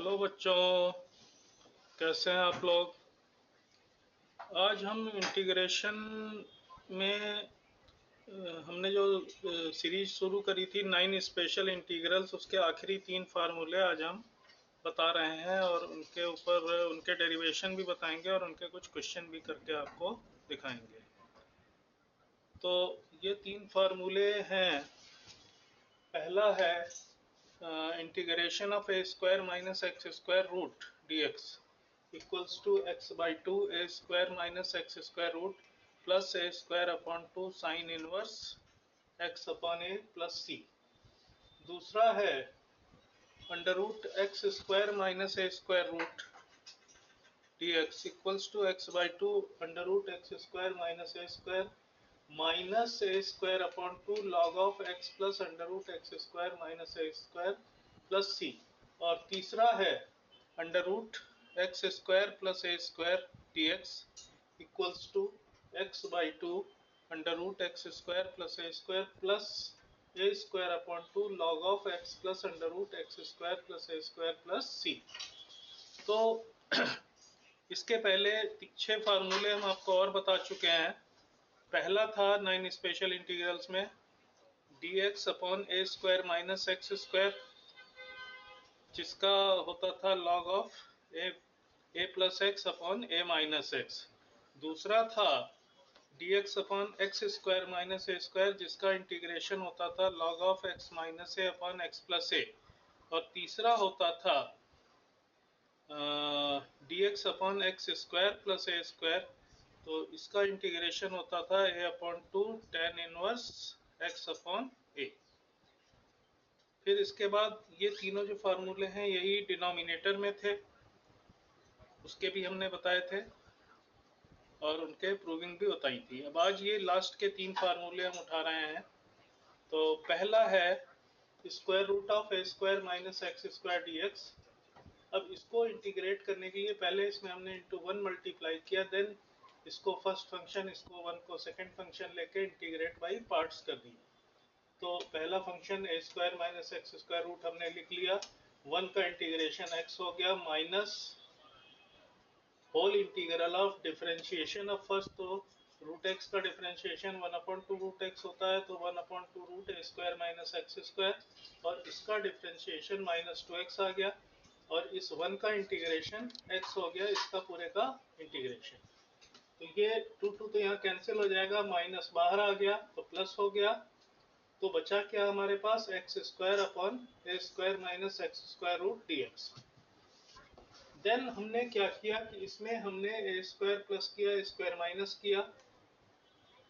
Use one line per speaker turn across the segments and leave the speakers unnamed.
Hello बच्चों, कैसे हैं आप लोग। आज हम इंटीग्रेशन में हमने जो सीरीज शुरू करी थी 9 स्पेशल इंटीग्रल्स, उसके आखिरी 3 फार्मूले आज हम बता रहे हैं और उनके ऊपर उनके डेरिवेशन भी बताएंगे और उनके कुछ क्वेश्चन भी करके आपको दिखाएंगे। तो ये 3 फार्मूले हैं। पहला है integration of a square minus x square root d x equals to x by 2 a square minus x square root plus a square upon 2 sin inverse x upon a plus c। दूसरा है under root x square minus a square root dx equals to x by 2 under root x square minus a square upon 2 log of x plus under root x square minus a square plus c. और तीसरा है under root x square plus a square d x equals to x by 2 under root x square plus a square upon 2 log of x plus under root x square plus c. तो इसके पहले 6 फार्मूले हम आपको और बता चुके हैं। पहला था 9 स्पेशल इंटीग्रल्स में d x upon a square minus x square, जिसका होता था log of a plus x upon a minus x. दूसरा था d x upon x square minus a square, जिसका इंटीग्रेशन होता था log of x minus a upon x plus a. और तीसरा होता था d x upon x square plus a square, तो इसका इंटीग्रेशन होता था a upon 2 tan inverse x upon ए। फिर इसके बाद ये तीनों जो फार्मूले हैं यही डिनोमिनेटर में थे, उसके भी हमने बताए थे और उनके प्रूविंग भी बताई थी। अब आज ये लास्ट के 3 फार्मूले हम उठा रहे हैं। तो पहला है square root of a square minus x square d x. अब इसको इंटीग्रेट करने के लिए पहले इसमें हमने इंटू 1 मल्टीप्लाई किया, देन इसको फर्स्ट फंक्शन, इसको 1 को सेकेंड फंक्शन लेके इंटीग्रेट बाई पार्ट्स कर दिया। तो पहला function a square minus x square root हमने लिख लिया, 1 का इंटीग्रेशन x हो गया minus whole integral of differentiation of first, तो रूट एक्स का डिफरेंशिएशन 1/2 रूट एक्स होता है, तो 1/2 root a square minus x square, और इसका डिफरेंशिएशन -2x आ गया, और इस 1 का इंटीग्रेशन x हो गया, इसका पूरे का इंटीग्रेशन। तो ये 2 तो यहाँ कैंसिल हो जाएगा, माइनस बाहर आ गया तो प्लस हो गया। तो बचा क्या हमारे पास, x square upon a square minus x square root d x. Then हमने क्या किया कि इसमें हमने ए स्क्वायर प्लस किया, ए स्क्वायर माइनस किया,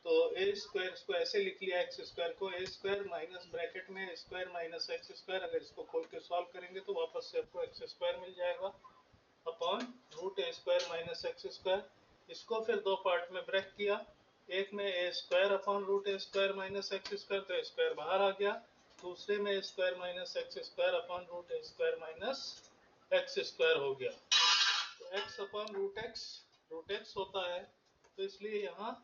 तो ए स्क्वायर को ऐसे लिख लिया, एक्स स्क्वायर को ए स्क्वायर माइनस ब्रैकेट में a square minus x square, अगर इसको खोल के सॉल्व करेंगे तो वापस से आपको एक्स स्क्वायर मिल जाएगा upon root a square minus x square. इसको फिर 2 पार्ट में ब्रेक किया, एक में a square upon root a square minus x square, तो ए स्क्वायर बाहर आ गया, दूसरे में a square minus x square upon root a square minus x square हो गया। तो x अपॉन रूट एक्स होता है, तो इसलिए यहाँ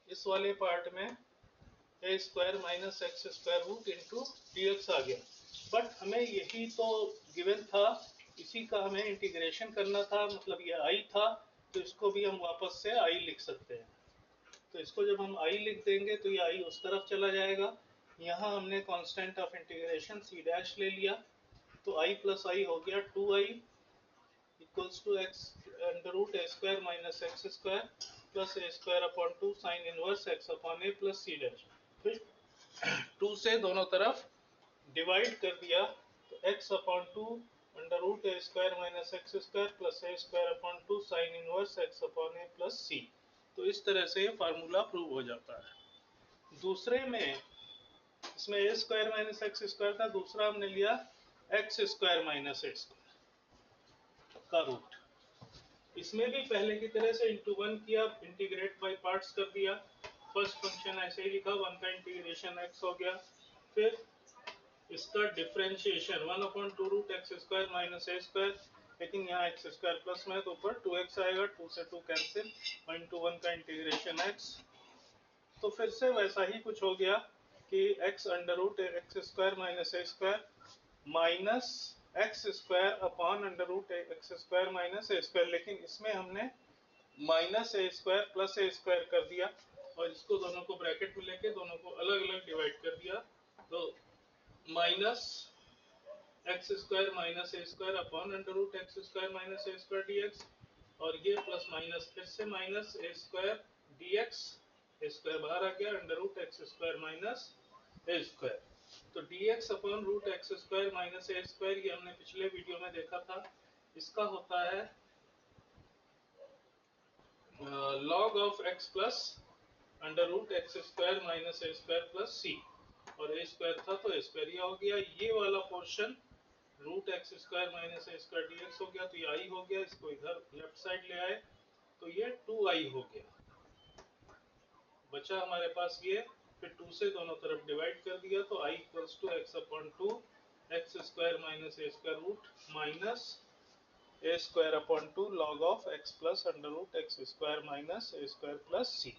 इस वाले पार्ट में a square minus x square root into d x आ गया। बट हमें यही तो गिवन था, इसी का हमें इंटीग्रेशन करना था, मतलब ये आई था, तो इसको भी हम वापस से आई लिख सकते हैं। तो इसको जब हम आई लिख देंगे तो ये आई उस तरफ चला जाएगा। यहाँ हमने constant of integration c dash ले लिया, तो आई प्लस आई हो गया 2i equals to x under root a square minus x square plus a square upon 2 sine inverse x upon a plus c dash. फिर 2 से दोनों तरफ divide कर दिया, तो x upon 2 under root a square minus x square plus a square upon 2 sine inverse x upon a plus c. तो इस तरह से ये फार्मूला प्रूव हो जाता है। दूसरे में इसमें ए स्क्वायर माइनस एक्स स्क्वायर था, दूसरा हमने लिया x square minus a square का रूट। इसमें भी पहले की तरह से इंटू 1 किया, इंटीग्रेट बाय पार्ट्स कर दिया। फर्स्ट फंक्शन ऐसे ही लिखा, 1 का इंटीग्रेशन x हो गया, फिर इसका differentiation 1/2 root x square minus a square, लेकिन यहाँ एक्स स्क्वायर प्लस में है तो ऊपर 2x आएगा, 2 से 2 कैंसिल, 1/1 का इंटीग्रेशन x। तो फिर से वैसा ही कुछ हो गया कि x under root x square minus a square minus x square upon under root x square minus a square, लेकिन इसमें हमने minus a square plus a square कर दिया और इसको दोनों को ब्रैकेट में लेके दोनों को अलग अलग डिवाइड कर दिया। तो minus x square minus a square upon under root x square minus a square dx, और ये प्लस माइनस फिर से minus a square dx, a square बाहर आ गया, under root x square minus a square. तो dx upon root x square minus a square ये हमने पिछले वीडियो में देखा था, इसका होता है log of x plus under root x square minus a square plus c, और ए स्क्वायर था तो ए स्क्वायर ये हो गया, ये वाला portion root x square minus a square dx हो गया, तो ये आई हो गया, इसको इधर लेफ्ट साइड ले आए तो ये 2i हो गया, बचा हमारे पास ये, फिर 2 से दोनों तरफ डिवाइड कर दिया तो i equals to x upon 2 x square minus a square root minus a square upon 2 log of x plus under root x square minus a square plus c.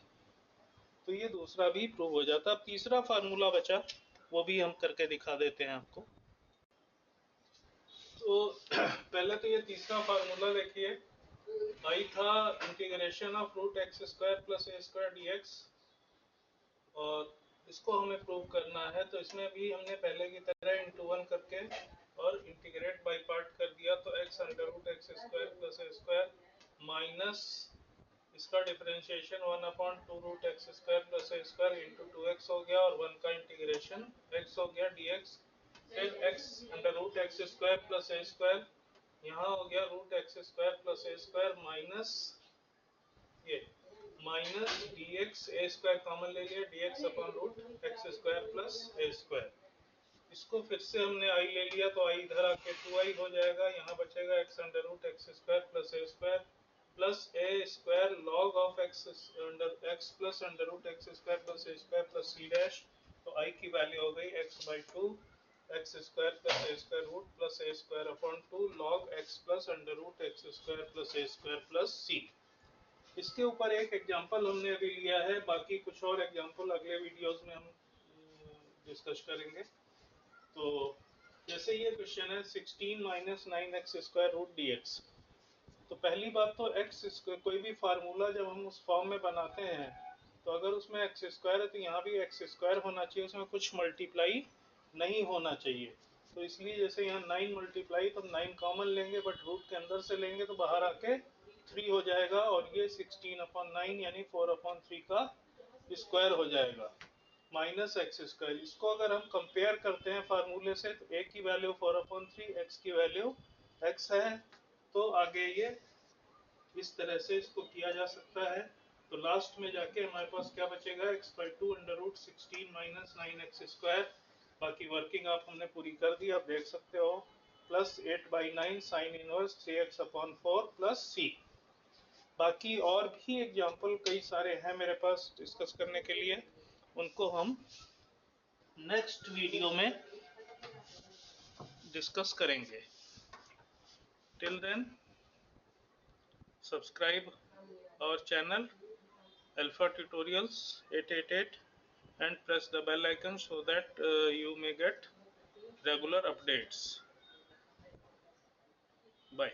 तो ये दूसरा भी प्रूव हो जाता। अब तीसरा फार्मूला बचा, वो भी हम करके दिखा देते हैं आपको। तो पहले तो ये तीसरा फार्मूला देखिए, आई था integration of root x square plus a square dx, और इसको हमें प्रूव करना है, तो इसमें भी हमने पहले की तरह इंटू वन करके और इंटीग्रेट बाई पार्ट कर दिया, तो x under root x square plus a square minus इसका differentiation 1 upon 2 root x square plus a square into 2x हो गया, और 1 का इंटीग्रेशन x हो गया dx, फिर x under root x square plus a square, यहाँ हो गया root x square plus a square minus ये minus dx, a square common ले लिया, dx upon root x square plus a square, इसको फिर से हमने i ले लिया तो i इधर आके 2i हो जाएगा, यहाँ बचेगा x under root x square plus a square plus a square log of x under x plus under root x square plus a square plus c dash, तो i की वैल्यू हो गई x by 2 x square plus a square root plus a square upon 2 log x plus under root x square plus a square plus c. इसके ऊपर एक example हमने अभी लिया है, बाकी कुछ और एग्जांपल अगले वीडियोस में हम डिस्कस करेंगे। तो जैसे ये क्वेश्चन है 16 minus 9x square root dx, तो पहली बात तो x कोई भी फार्मूला जब हम उस फॉर्म में बनाते हैं तो अगर उसमें x स्क्वायर है तो यहाँ भी x स्क्वायर होना चाहिए, उसमें कुछ मल्टीप्लाई नहीं होना चाहिए। तो इसलिए जैसे यहाँ 9 मल्टीप्लाई तो 9 कॉमन लेंगे, बट रूट के अंदर से लेंगे तो बाहर आके 3 हो जाएगा, और ये 16 अपॉन 9 यानी 4 अपॉन 3 का स्क्वायर हो जाएगा माइनस एक्स स्क्वायर। इसको अगर हम कंपेयर करते हैं फार्मूले से तो a की वैल्यू 4 अपॉन 3, x की वैल्यू x है, तो आगे ये इस तरह से इसको किया जा सकता है। तो लास्ट में जाके हमारे पास क्या बचेगा, x by 2 under root 16 minus 9x square, बाकी वर्किंग आप हमने पूरी कर दी, आप देख सकते हो, plus 8 by 9 sine inverse 3x upon 4 plus c। बाकी और भी एग्जाम्पल कई सारे हैं मेरे पास डिस्कस करने के लिए, उनको हम नेक्स्ट वीडियो में डिस्कस करेंगे। Till then subscribe our channel Alpha Tutorials 888 and press the bell icon so that you may get regular updates. Bye.